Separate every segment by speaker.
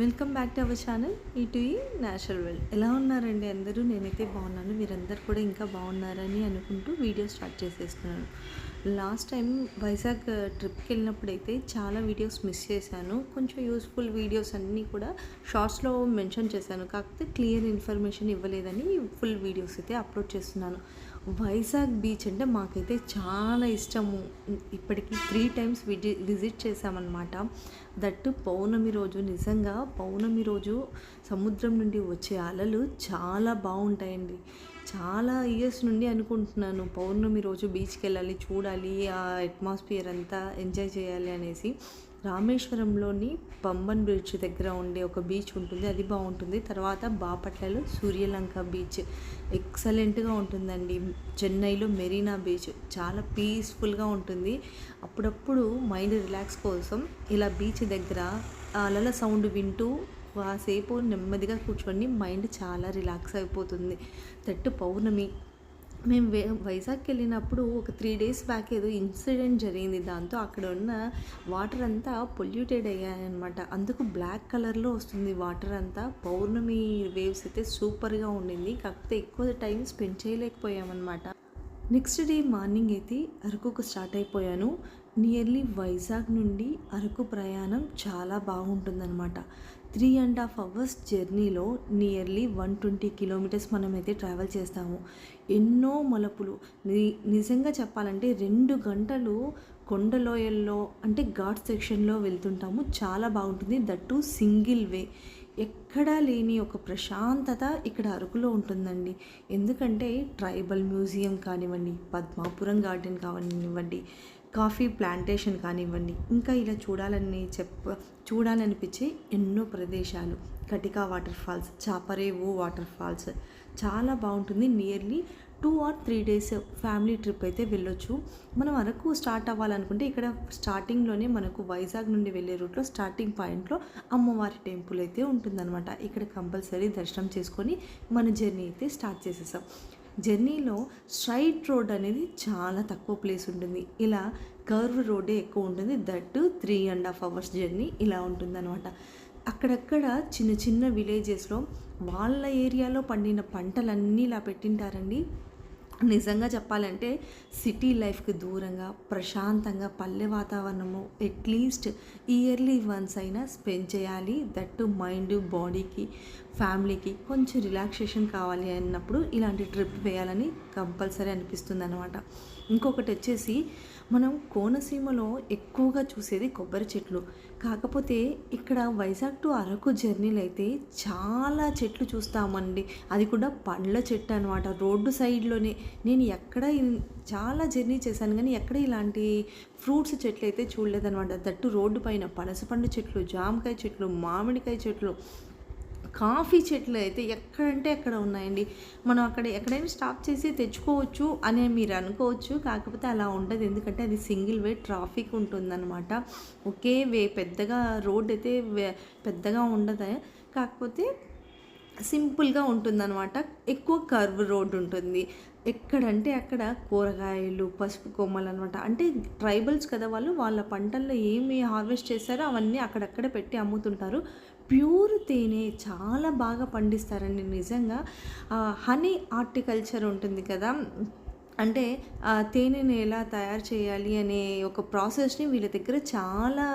Speaker 1: Welcome back to our channel ఇటు ఈ natural world. ఎలా ఉన్నారండి అందరూ? నేనైతే బాగున్నాను. మీరందరూ కూడా ఇంకా బాగున్నారని అనుకుంటూ వీడియో స్టార్ట్ చేసేస్తున్నాను. లాస్ట్ టైం వైజాగ్ ట్రిప్కి వెళ్ళినప్పుడైతే చాలా వీడియోస్ మిస్ చేశాను. కొంచెం యూస్ఫుల్ వీడియోస్ అన్నీ కూడా షార్ట్స్లో మెన్షన్ చేశాను, కాకపోతే క్లియర్ ఇన్ఫర్మేషన్ ఇవ్వలేదని ఫుల్ వీడియోస్ అయితే అప్లోడ్ చేస్తున్నాను. వైజాగ్ బీచ్ అంటే మాకైతే చాలా ఇష్టము. ఇప్పటికీ 3 టైమ్స్ విజిట్ చేశామన్నమాట. దట్టు పౌర్ణమి రోజు. నిజంగా పౌర్ణమి రోజు సముద్రం నుండి వచ్చే అలలు చాలా బాగుంటాయండి. చాలా ఇయర్స్ నుండి అనుకుంటున్నాను పౌర్ణమి రోజు బీచ్కి వెళ్ళాలి, చూడాలి, ఆ అట్మాస్ఫియర్ అంతా ఎంజాయ్ చేయాలి అనేసి. రామేశ్వరంలోని పంబన్ బ్రిడ్జ్ దగ్గర ఉండే ఒక బీచ్ ఉంటుంది, అది బాగుంటుంది. తర్వాత బాపట్లలో సూర్యలంక బీచ్ ఎక్సలెంట్గా ఉంటుందండి. చెన్నైలో మెరీనా బీచ్ చాలా పీస్ఫుల్గా ఉంటుంది. అప్పుడప్పుడు మైండ్ రిలాక్స్ కోసం ఇలా బీచ్ దగ్గర అలల సౌండ్ వింటూ కాసేపు నెమ్మదిగా కూర్చొని మైండ్ చాలా రిలాక్స్ అయిపోతుంది. దట్టు పౌర్ణమి. మేము వైజాగ్కి వెళ్ళినప్పుడు ఒక 3 డేస్ బ్యాక్ ఏదో ఇన్సిడెంట్ జరిగింది. దాంతో అక్కడ ఉన్న వాటర్ అంతా పొల్యూటెడ్ అయ్యాయన్నమాట. అందుకు బ్లాక్ కలర్లో వస్తుంది వాటర్ అంతా. పౌర్ణమి వేవ్స్ అయితే సూపర్గా ఉండింది, కాకపోతే ఎక్కువ టైం స్పెండ్ చేయలేకపోయామన్నమాట. నెక్స్ట్ డే మార్నింగ్ అయితే అరకుకు స్టార్ట్ అయిపోయాను. నియర్లీ వైజాగ్ నుండి అరకు ప్రయాణం చాలా బాగుంటుందన్నమాట. 3.5 అవర్స్ జర్నీలో నియర్లీ 120 కిలోమీటర్స్ మనమైతే ట్రావెల్ చేస్తాము. ఎన్నో మలుపులు. నిజంగా చెప్పాలంటే 2 గంటలు కొండలోయల్లో అంటే ఘాట్ సెక్షన్లో వెళ్తుంటాము. చాలా బాగుంటుంది. That single way. ఎక్కడా లేని ఒక ప్రశాంతత ఇక్కడ అరకులో ఉంటుందండి. ఎందుకంటే ట్రైబల్ మ్యూజియం కానివ్వండి, పద్మాపురం గార్డెన్ కానివ్వండి, కాఫీ ప్లాంటేషన్ కానివ్వండి, ఇంకా ఇలా చూడాలనిపించే ఎన్నో ప్రదేశాలు. Katika water falls, Chaparevu water falls చాలా బాగుంటుంది. Nearly 2 or 3 days family trip అయితే వెళ్ళొచ్చు. మనం అరకు స్టార్ట్ అవ్వాలనుకుంటే ఇక్కడ స్టార్టింగ్లోనే మనకు వైజాగ్ నుండి వెళ్ళే రూట్లో స్టార్టింగ్ పాయింట్లో అమ్మవారి టెంపుల్ అయితే ఉంటుందన్నమాట. ఇక్కడ కంపల్సరీ దర్శనం చేసుకొని మన జర్నీ అయితే స్టార్ట్ చేసేసాం. జర్నీలో స్ట్రైట్ రోడ్ అనేది చాలా తక్కువ ప్లేస్ ఉంటుంది. ఇలా కర్వ్ రోడే ఎక్కువ ఉంటుంది. దట్ 3.5 అవర్స్ జర్నీ ఇలా ఉంటుందన్నమాట. అక్కడక్కడ చిన్న చిన్న విలేజెస్లో వాళ్ళ ఏరియాలో పండిన పంటలన్నీ ఇలా పెట్టింటారండి. నిజంగా చెప్పాలంటే సిటీ లైఫ్కి దూరంగా ప్రశాంతంగా పల్లె వాతావరణము అట్లీస్ట్ ఇయర్లీ వన్స్ అయినా స్పెండ్ చేయాలి. దట్టు మైండ్, బాడీకి, ఫ్యామిలీకి కొంచెం రిలాక్సేషన్ కావాలి అన్నప్పుడు ఇలాంటి ట్రిప్ వేయాలని కంపల్సరీ అనిపిస్తుంది అనమాట. ఇంకొకటి వచ్చేసి మనం కోనసీమలో ఎక్కువగా చూసేది కొబ్బరి చెట్లు. కాకపోతే ఇక్కడ వైజాగ్ టు అరకు జర్నీలు అయితే చాలా చెట్లు చూస్తామండి. అది కూడా పండ్ల చెట్టు అనమాట, రోడ్డు సైడ్లోనే. నేను చాలా జర్నీ చేశాను కానీ ఎక్కడ ఇలాంటి ఫ్రూట్స్ చెట్లు అయితే చూడలేదనమాట. దట్టు రోడ్డు పైన పనస పండు చెట్లు, జామకాయ చెట్లు, మామిడికాయ చెట్లు, కాఫీ చెట్లు అయితే ఎక్కడంటే అక్కడ ఉన్నాయండి. మనం అక్కడ ఎక్కడైనా స్టాప్ చేసి తెచ్చుకోవచ్చు అనే మీరు అనుకోవచ్చు, కాకపోతే అలా ఉండదు. ఎందుకంటే అది సింగిల్ వే, ట్రాఫిక్ ఉంటుందన్నమాట. ఒకే వే, పెద్దగా రోడ్ అయితే పెద్దగా ఉండదు, కాకపోతే సింపుల్గా ఉంటుందన్నమాట. ఎక్కువ కర్వ్ రోడ్ ఉంటుంది. ఎక్కడంటే అక్కడ కూరగాయలు, పసుపు కొమ్మలు అనమాట. అంటే ట్రైబల్స్ కదా వాళ్ళు, వాళ్ళ పంటల్లో ఏమి హార్వెస్ట్ చేస్తారో అవన్నీ అక్కడక్కడ పెట్టి అమ్ముతుంటారు. ప్యూర్ తేనె చాలా బాగా పండిస్తారండి నిజంగా. హనీ హార్టికల్చర్ ఉంటుంది కదా, అంటే తేనెని ఎలా తయారు చేయాలి అనే ఒక ప్రాసెస్ని వీళ్ళ దగ్గర చాలా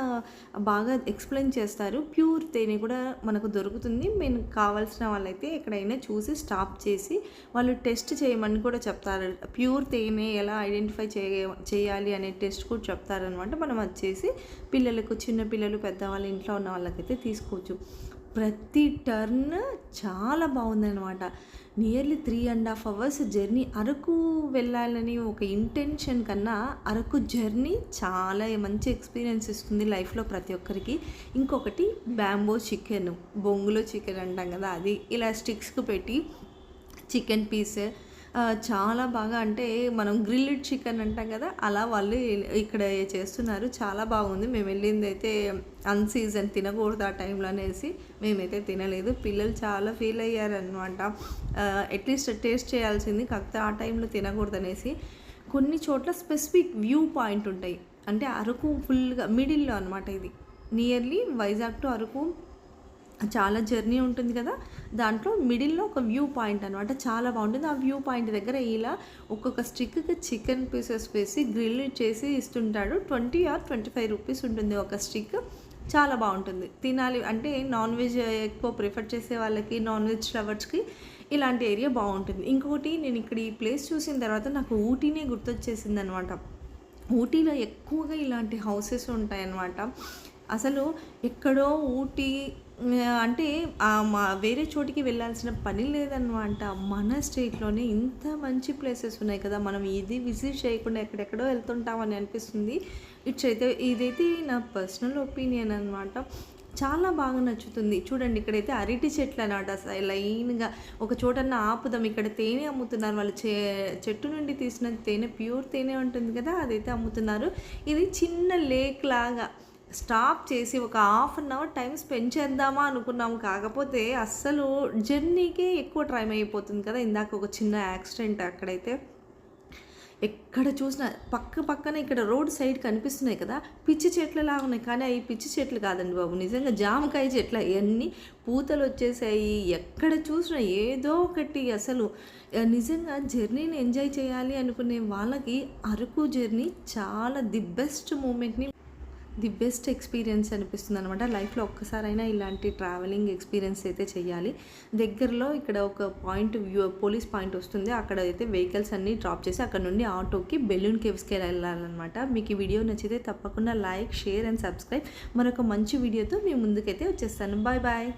Speaker 1: బాగా ఎక్స్ప్లెయిన్ చేస్తారు. ప్యూర్ తేనె కూడా మనకు దొరుకుతుంది. మేము కావాల్సిన వాళ్ళైతే ఎక్కడైనా చూసి స్టాప్ చేసి వాళ్ళు టెస్ట్ చేయమని కూడా చెప్తారు. ప్యూర్ తేనె ఎలా ఐడెంటిఫై చేయాలి అనే టెస్ట్ కూడా చెప్తారనమాట. మనం అది చేసి పిల్లలకు, చిన్నపిల్లలు, పెద్దవాళ్ళు, ఇంట్లో ఉన్న వాళ్ళకైతే తీసుకోవచ్చు. ప్రతి టర్న్ చాలా బాగుందన్నమాట. Nearly 3.5 hours journey. అరకు వెళ్ళాలని ఒక ఇంటెన్షన్ కన్నా అరకు జర్నీ చాలా మంచి ఎక్స్పీరియన్స్ ఇస్తుంది లైఫ్లో ప్రతి ఒక్కరికి. ఇంకొకటి బ్యాంబో చికెన్, బొంగులో చికెన్ అంటాం కదా, అది ఇలా స్టిక్స్కి పెట్టి చికెన్ పీస్ చాలా బాగా, అంటే మనం గ్రిల్డ్ చికెన్ అంటాం కదా, అలా వాళ్ళు ఇక్కడ చేస్తున్నారు. చాలా బాగుంది. మేము వెళ్ళింది అయితే అన్సీజన్, తినకూడదు ఆ టైంలో అనేసి మేమైతే తినలేదు. పిల్లలు చాలా ఫీల్ అయ్యారనమాట. అట్లీస్ట్ టేస్ట్ చేయాల్సింది, కాకపోతే ఆ టైంలో తినకూడదు అనేసి. కొన్ని చోట్ల స్పెసిఫిక్ వ్యూ పాయింట్ ఉంటాయి. అంటే అరకు ఫుల్గా మిడిల్లో అనమాట. ఇది నియర్లీ వైజాగ్ టు అరకు చాలా జర్నీ ఉంటుంది కదా, దాంట్లో మిడిల్‌లో ఒక వ్యూ పాయింట్ అనమాట. చాలా బావుంటుంది. ఆ వ్యూ పాయింట్ దగ్గర ఇలా ఒక్కొక్క స్టిక్‌కి చికెన్ పీసెస్ వేసి గ్రిల్ చేసి ఇస్తుంటాడు. 20 ఆర్ 25 రూపీస్ ఉంటుంది ఒక స్టిక్. చాలా బావుంటుంది. తినాలి అంటే నాన్ వెజ్ ఎక్కువ ప్రిఫర్ చేసే వాళ్ళకి, నాన్ వెజ్ లవర్స్‌కి ఇలాంటి ఏరియా బావుంటుంది. ఇంకొకటి నేను ఇక్కడ ఈ ప్లేస్ చూసిన తర్వాత నాకు ఊటీనే గుర్తొచ్చేసిందనమాట. ఊటీలో ఎక్కువగా ఇలాంటి హౌసెస్ ఉంటాయన్నమాట. అసలు ఎక్కడో ఊటీ అంటే వేరే చోటికి వెళ్ళాల్సిన పని లేదనమాట. మన స్టేట్‌లోనే ఇంత మంచి ప్లేసెస్ ఉన్నాయి కదా! మనం ఇది విజిట్ చేయకుండా ఎక్కడెక్కడో వెళ్తుంటామని అనిపిస్తుంది. ఇదైతే నా పర్సనల్ ఒపీనియన్ అనమాట. చాలా బాగా నచ్చుతుంది. చూడండి ఇక్కడైతే అరటి చెట్లనమాట. లైన్‌గా ఒక చోటన్నా ఆపుదాం. ఇక్కడ తేనె అమ్ముతున్నారు. వాళ్ళు చెట్టు నుండి తీసిన తేనె, ప్యూర్ తేనె ఉంటుంది కదా! అదైతే అమ్ముతున్నారు. ఇది చిన్న లేక్ లాగా స్టాప్ చేసి ఒక half an hour time spend చేద్దామా అనుకున్నాము. కాకపోతే అస్సలు జర్నీకే ఎక్కువ టైం అయిపోతుంది కదా! ఇందాక ఒక చిన్న యాక్సిడెంట్ అక్కడైతే. ఎక్కడ చూసినా పక్కన ఇక్కడ రోడ్ సైడ్ కనిపిస్తున్నాయి కదా, పిచ్చి చెట్లలాగా ఉన్నాయి. కానీ అవి పిచ్చి చెట్లు కాదండి బాబు, నిజంగా జామకాయ చెట్లు. అవన్నీ పూతలు వచ్చేసాయి. ఎక్కడ చూసినా ఏదో ఒకటి. అసలు నిజంగా జర్నీని ఎంజాయ్ చేయాలి అనుకునే వాళ్ళకి అరకు జర్నీ చాలా ది బెస్ట్ ఎక్స్పీరియన్స్ అనిపిస్తుంది అనమాట. లైఫ్లో ఒక్కసారైనా ఇలాంటి ట్రావెలింగ్ ఎక్స్పీరియన్స్ అయితే చేయాలి. దగ్గరలో ఇక్కడ ఒక పోలీస్ పాయింట్ వస్తుంది. అక్కడ అయితే వెహికల్స్ అన్నీ డ్రాప్ చేసి అక్కడ నుండి ఆటోకి బెలూన్ కేవ్స్కి వెళ్ళాలన్నమాట. మీకు ఈ వీడియో నచ్చితే తప్పకుండా లైక్, షేర్ అండ్ సబ్స్క్రైబ్. మరొక మంచి వీడియోతో మీ ముందుకైతే వచ్చేస్తాను. Bye bye.